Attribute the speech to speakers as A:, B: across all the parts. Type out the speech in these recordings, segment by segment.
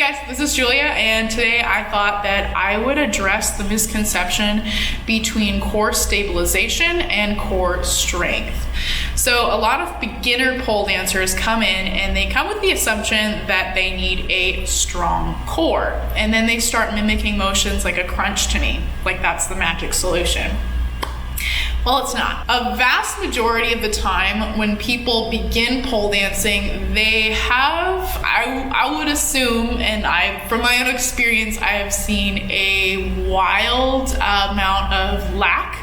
A: guys, this is Julia, and today I thought that I would address the misconception between core stabilization and core strength. So a lot of beginner pole dancers come in and they come with the assumption that they need a strong core, and then they start mimicking motions like a crunch to me, like that's the magic solution. Well, it's not. A vast majority of the time when people begin pole dancing, they have, I would assume, and from my own experience, I have seen a wild amount of lack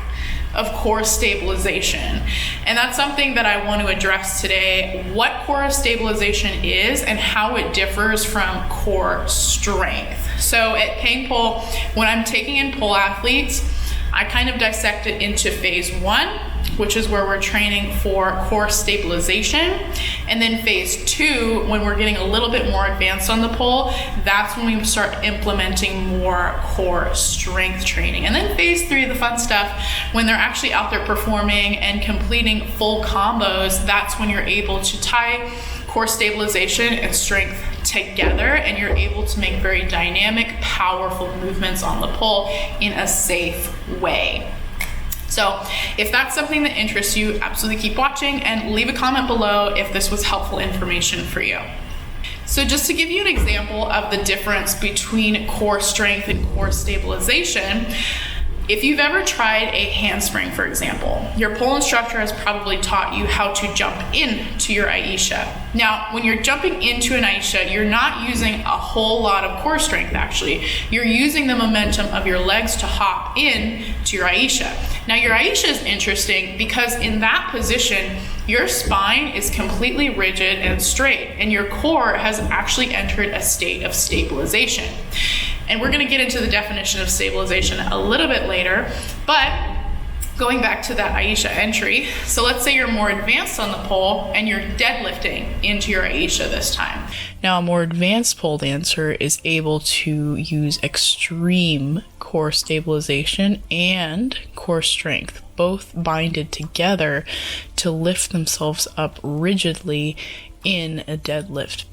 A: of core stabilization. And that's something that I want to address today, what core stabilization is and how it differs from core strength. So at Paying Pole, when I'm taking in pole athletes, I kind of dissect it into phase 1, which is where we're training for core stabilization. And then phase 2, when we're getting a little bit more advanced on the pole, that's when we start implementing more core strength training. And then phase 3, the fun stuff, when they're actually out there performing and completing full combos, that's when you're able to tie core stabilization and strength together, and you're able to make very dynamic, powerful movements on the pole in a safe way. So if that's something that interests you, absolutely keep watching and leave a comment below if this was helpful information for you. So just to give you an example of the difference between core strength and core stabilization, if you've ever tried a handspring, for example, your pole instructor has probably taught you how to jump into your ayesha. Now, when you're jumping into an ayesha, you're not using a whole lot of core strength, actually. You're using the momentum of your legs to hop in to your ayesha. Now, your ayesha is interesting because in that position, your spine is completely rigid and straight, and your core has actually entered a state of stabilization. And we're gonna get into the definition of stabilization a little bit later, but going back to that ayesha entry, so let's say you're more advanced on the pole and you're deadlifting into your ayesha this time. Now, a more advanced pole dancer is able to use extreme core stabilization and core strength, both binded together to lift themselves up rigidly in a deadlift.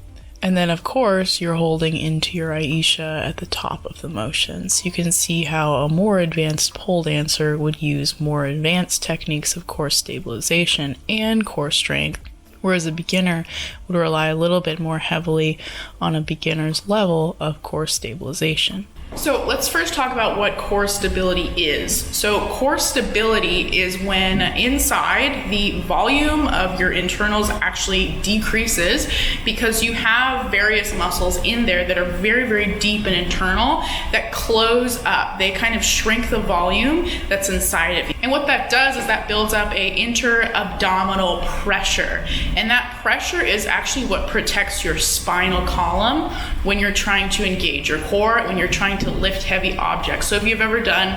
A: And then, of course, you're holding into your ayesha at the top of the motions. You can see how a more advanced pole dancer would use more advanced techniques of core stabilization and core strength, whereas a beginner would rely a little bit more heavily on a beginner's level of core stabilization. So let's first talk about what core stability is. So core stability is when inside the volume of your internals actually decreases because you have various muscles in there that are very, very deep and internal that close up. They kind of shrink the volume that's inside of you. And what that does is that builds up a inter-abdominal pressure. And that pressure is actually what protects your spinal column when you're trying to engage your core, when you're trying to lift heavy objects. So if you've ever done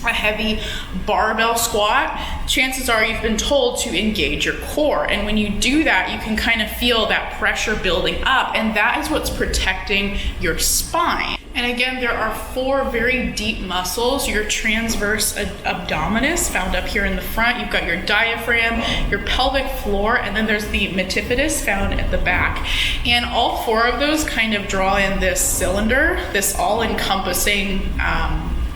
A: a heavy barbell squat, chances are you've been told to engage your core. And when you do that, you can kind of feel that pressure building up, and that is what's protecting your spine. And again, there are 4 very deep muscles. Your transverse abdominis, found up here in the front. You've got your diaphragm, your pelvic floor, and then there's the metiphysis found at the back. And all 4 of those kind of draw in this cylinder, this all-encompassing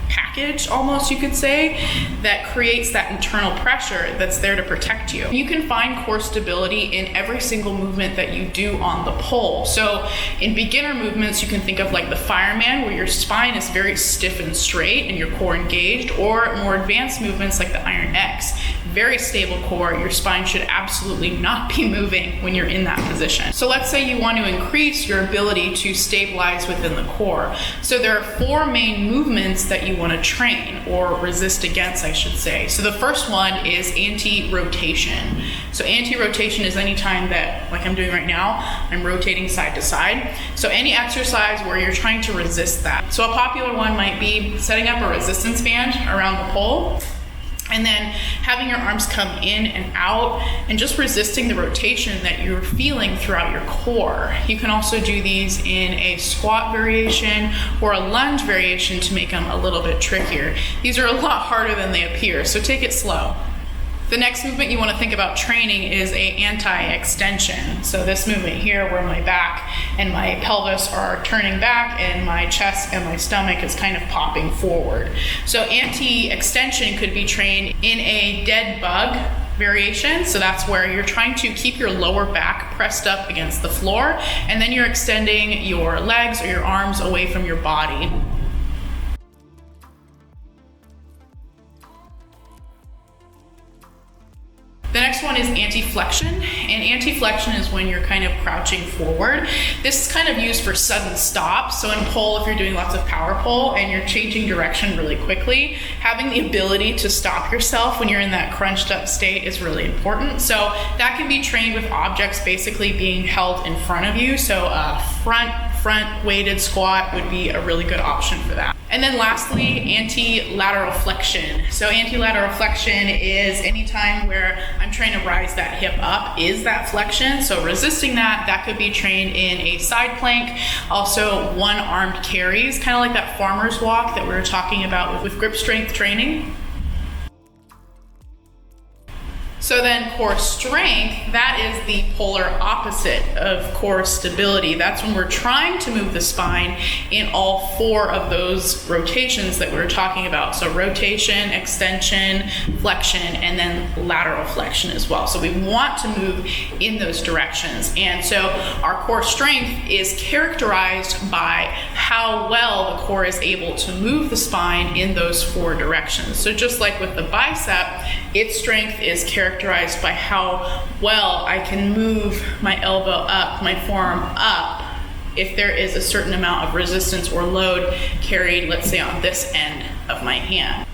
A: package, almost you could say, that creates that internal pressure that's there to protect you. You can find core stability in every single movement that you do on the pole. So in beginner movements, you can think of like the fireman, where your spine is very stiff and straight and your core engaged, or more advanced movements like the Iron X. Very stable core, your spine should absolutely not be moving when you're in that position. So let's say you want to increase your ability to stabilize within the core. So there are 4 main movements that you want to train, or resist against, I should say. So the first one is anti-rotation. So anti-rotation is any time that, like I'm doing right now, I'm rotating side to side. So any exercise where you're trying to resist that. So a popular one might be setting up a resistance band around the pole, and then having your arms come in and out and just resisting the rotation that you're feeling throughout your core. You can also do these in a squat variation or a lunge variation to make them a little bit trickier. These are a lot harder than they appear, so take it slow. The next movement you want to think about training is a anti-extension. So this movement here, where my back and my pelvis are turning back, and my chest and my stomach is kind of popping forward. So anti-extension could be trained in a dead bug variation. So that's where you're trying to keep your lower back pressed up against the floor, and then you're extending your legs or your arms away from your body. The next one is anti-flexion, and anti-flexion is when you're kind of crouching forward. This is kind of used for sudden stops. So in pole, if you're doing lots of power pole and you're changing direction really quickly, having the ability to stop yourself when you're in that crunched up state is really important. So that can be trained with objects basically being held in front of you. So a front weighted squat would be a really good option for that. And then lastly, anti-lateral flexion. So anti-lateral flexion is anytime where I'm trying to rise that hip up is that flexion. So resisting that could be trained in a side plank. Also one-armed carries, kind of like that farmer's walk that we were talking about with grip strength training. So then core strength, that is the polar opposite of core stability. That's when we're trying to move the spine in all four of those rotations that we were talking about. So rotation, extension, flexion, and then lateral flexion as well. So we want to move in those directions. And so our core strength is characterized by how well the core is able to move the spine in those four directions. So just like with the bicep, its strength is characterized by how well I can move my elbow up, my forearm up, if there is a certain amount of resistance or load carried, let's say on this end of my hand.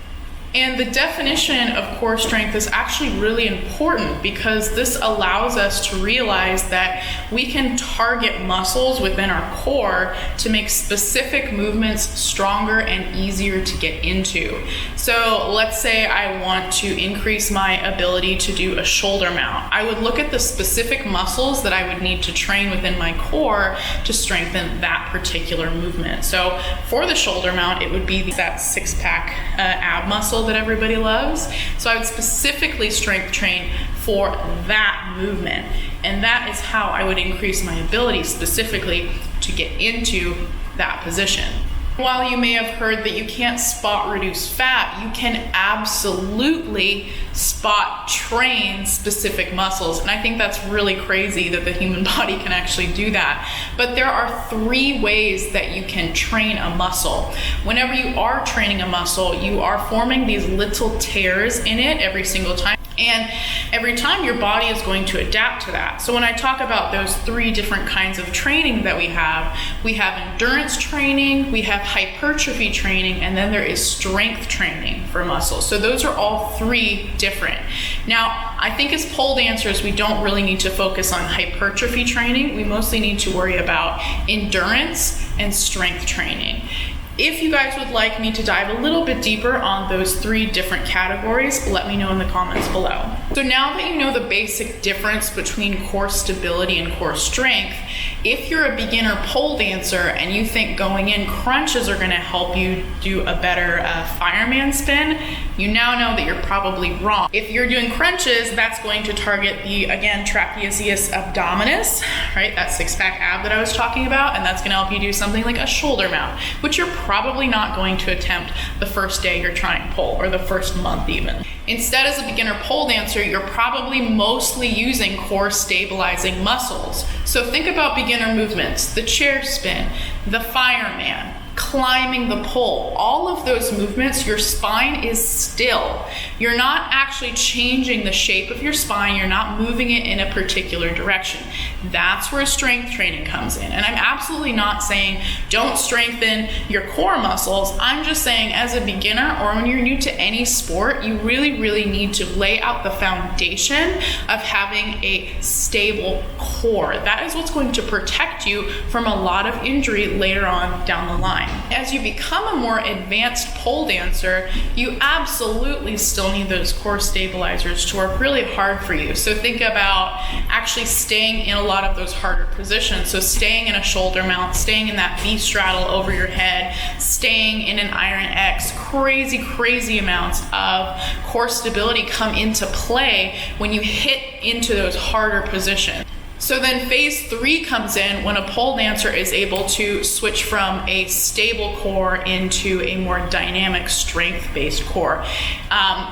A: And the definition of core strength is actually really important because this allows us to realize that we can target muscles within our core to make specific movements stronger and easier to get into. So let's say I want to increase my ability to do a shoulder mount. I would look at the specific muscles that I would need to train within my core to strengthen that particular movement. So for the shoulder mount, it would be that six-pack ab muscle that everybody loves. So I would specifically strength train for that movement. And that is how I would increase my ability specifically to get into that position. While you may have heard that you can't spot reduce fat, you can absolutely spot train specific muscles. And I think that's really crazy that the human body can actually do that. But there are 3 ways that you can train a muscle. Whenever you are training a muscle, you are forming these little tears in it every single time. And every time your body is going to adapt to that. So when I talk about those 3 different kinds of training that we have endurance training, we have hypertrophy training, and then there is strength training for muscles. So those are all 3 different. Now, I think as pole dancers, we don't really need to focus on hypertrophy training. We mostly need to worry about endurance and strength training. If you guys would like me to dive a little bit deeper on those 3 different categories, let me know in the comments below. So now that you know the basic difference between core stability and core strength, if you're a beginner pole dancer and you think going in crunches are gonna help you do a better fireman spin, you now know that you're probably wrong. If you're doing crunches, that's going to target the, again, trapezius abdominis, right? That 6-pack ab that I was talking about, and that's gonna help you do something like a shoulder mount, which you're probably not going to attempt the first day you're trying pole, or the first month even. Instead, as a beginner pole dancer, you're probably mostly using core stabilizing muscles. So think about beginner movements, the chair spin, the fireman, climbing the pole. All of those movements, your spine is still. You're not actually changing the shape of your spine. You're not moving it in a particular direction. That's where strength training comes in. And I'm absolutely not saying don't strengthen your core muscles. I'm just saying as a beginner, or when you're new to any sport, you really need to lay out the foundation of having a stable core. That is what's going to protect you from a lot of injury later on down the line. As you become a more advanced pole dancer, you absolutely still need those core stabilizers to work really hard for you. So think about actually staying in a lot of those harder positions. So staying in a shoulder mount, staying in that V straddle over your head, staying in an iron X. Crazy amounts of core stability come into play when you hit into those harder positions. So then phase 3 comes in when a pole dancer is able to switch from a stable core into a more dynamic strength-based core.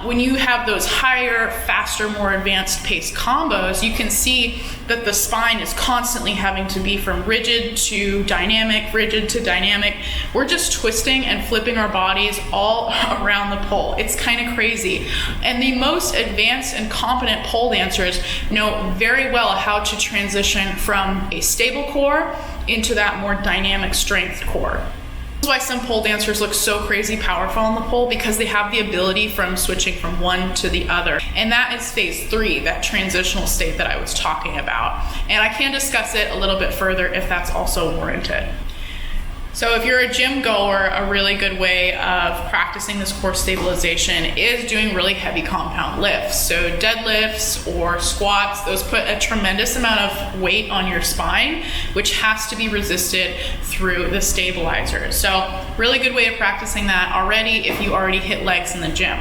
A: When you have those higher, faster, more advanced paced combos, you can see that the spine is constantly having to be from rigid to dynamic, rigid to dynamic. We're just twisting and flipping our bodies all around the pole. It's kind of crazy. And the most advanced and competent pole dancers know very well how to transition from a stable core into that more dynamic strength core. That's why some pole dancers look so crazy powerful on the pole, because they have the ability from switching from one to the other. And that is phase 3, that transitional state that I was talking about. And I can discuss it a little bit further if that's also warranted. So if you're a gym goer, a really good way of practicing this core stabilization is doing really heavy compound lifts. So deadlifts or squats, those put a tremendous amount of weight on your spine, which has to be resisted through the stabilizer. So really good way of practicing that already if you already hit legs in the gym.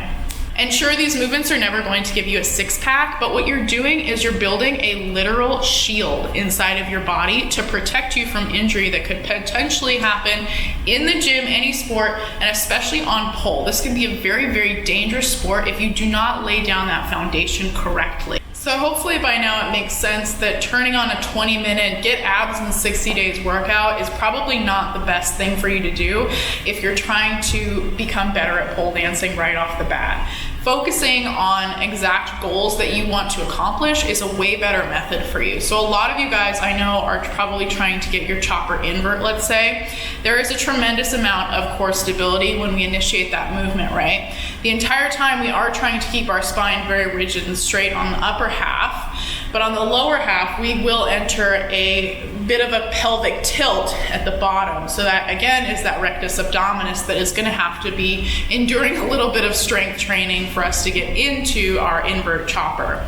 A: And sure, these movements are never going to give you a six-pack, but what you're doing is you're building a literal shield inside of your body to protect you from injury that could potentially happen in the gym, any sport, and especially on pole. This can be a very, very dangerous sport if you do not lay down that foundation correctly. So hopefully by now it makes sense that turning on a 20-minute get abs in 60 days workout is probably not the best thing for you to do if you're trying to become better at pole dancing right off the bat. Focusing on exact goals that you want to accomplish is a way better method for you. So a lot of you guys I know are probably trying to get your chopper invert, let's say. There is a tremendous amount of core stability when we initiate that movement, right? The entire time we are trying to keep our spine very rigid and straight on the upper half, but on the lower half we will enter a bit of a pelvic tilt at the bottom. So that again is that rectus abdominis that is going to have to be enduring a little bit of strength training for us to get into our invert chopper.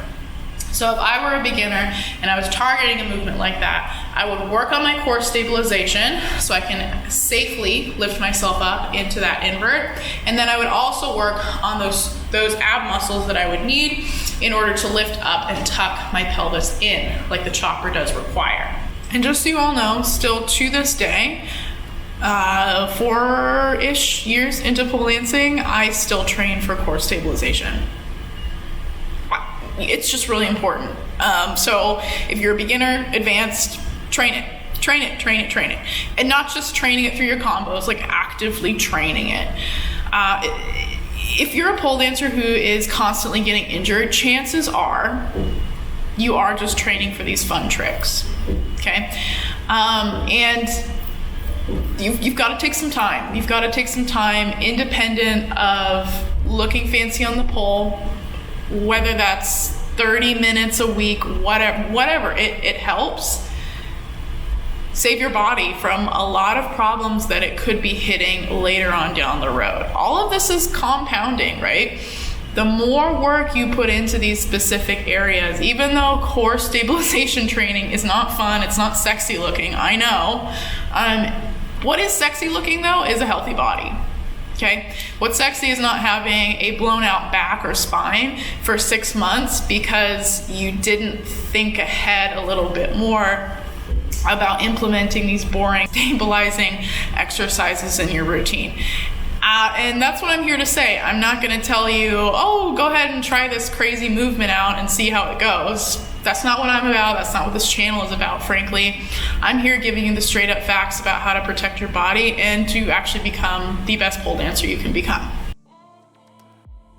A: So if I were a beginner and I was targeting a movement like that, I would work on my core stabilization so I can safely lift myself up into that invert. And then I would also work on those ab muscles that I would need in order to lift up and tuck my pelvis in like the chopper does require. And just so you all know, still to this day, 4-ish years into pole dancing, I still train for core stabilization. It's just really important. So if you're a beginner, advanced, train it. And not just training it through your combos, like actively training it. If you're a pole dancer who is constantly getting injured, chances are you are just training for these fun tricks, okay? And you've got to take some time. You've got to take some time independent of looking fancy on the pole, whether that's 30 minutes a week, whatever, it helps. Save your body from a lot of problems that it could be hitting later on down the road. All of this is compounding, right? The more work you put into these specific areas, even though core stabilization training is not fun, it's not sexy looking, I know. What is sexy looking though is a healthy body. Okay, what's sexy is not having a blown out back or spine for 6 months because you didn't think ahead a little bit more about implementing these boring stabilizing exercises in your routine. And that's what I'm here to say. I'm not going to tell you, oh, go ahead and try this crazy movement out and see how it goes. That's not what I'm about. That's not what this channel is about, frankly. I'm here giving you the straight up facts about how to protect your body and to actually become the best pole dancer you can become.